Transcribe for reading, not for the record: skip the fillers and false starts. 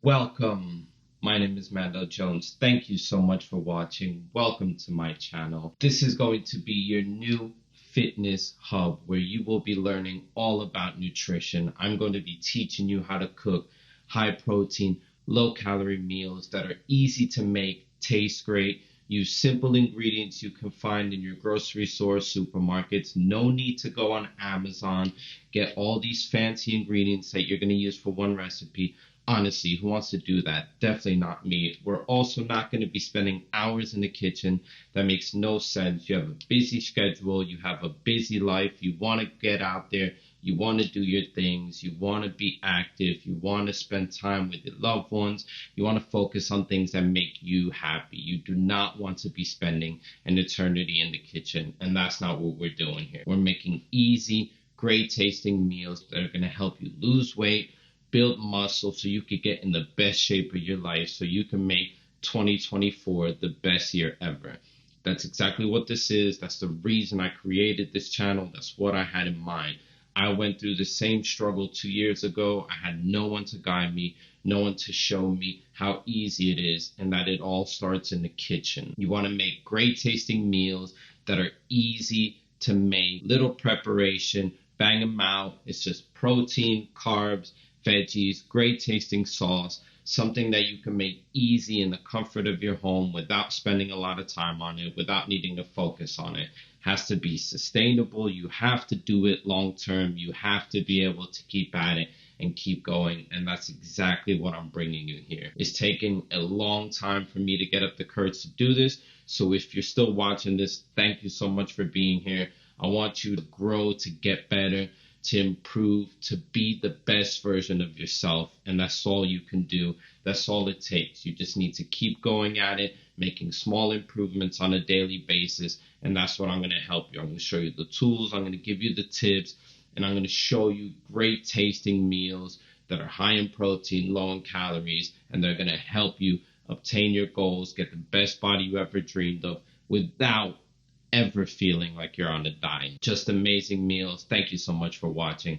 Welcome. My name is Mandel Jones. Thank you so much for watching. Welcome to my channel. This is going to be your new fitness hub where you will be learning all about nutrition. I'm going to be teaching you how to cook high protein, low calorie meals that are easy to make, taste great, use simple ingredients you can find in your grocery stores, supermarkets. No need to go on Amazon, get all these fancy ingredients that you're going to use for one recipe. Honestly, who wants to do that? Definitely not me. We're also not going to be spending hours in the kitchen. That makes no sense. You have a busy schedule. You have a busy life. You want to get out there. You want to do your things. You want to be active. You want to spend time with your loved ones. You want to focus on things that make you happy. You do not want to be spending an eternity in the kitchen. And that's not what we're doing here. We're making easy, great tasting meals that are going to help you lose weight, build muscle so you could get in the best shape of your life so you can make 2024 the best year ever. That's exactly what this is. That's the reason I created this channel. That's what I had in mind. I went through the same struggle 2 years ago. I had no one to guide me, no one to show me how easy it is, and that it all starts in the kitchen. You want to make great tasting meals that are easy to make, little preparation, bang them out. It's just protein, carbs, veggies, great tasting sauce, something that you can make easy in the comfort of your home without spending a lot of time on it, without needing to focus on it. Has to be sustainable. You have to do it long term. You have to be able to keep at it and keep going. And that's exactly what I'm bringing you here. It's taken a long time for me to get up the courage to do this. So if you're still watching this, thank you so much for being here. I want you to grow, to get better, to improve, to be the best version of yourself. And that's all you can do. That's all it takes. You just need to keep going at it, making small improvements on a daily basis. And that's what I'm going to help you. I'm going to show you the tools. I'm going to give you the tips. And I'm going to show you great tasting meals that are high in protein, low in calories. And they're going to help you obtain your goals, get the best body you ever dreamed of without ever feeling like you're on a diet. Just amazing meals. Thank you so much for watching.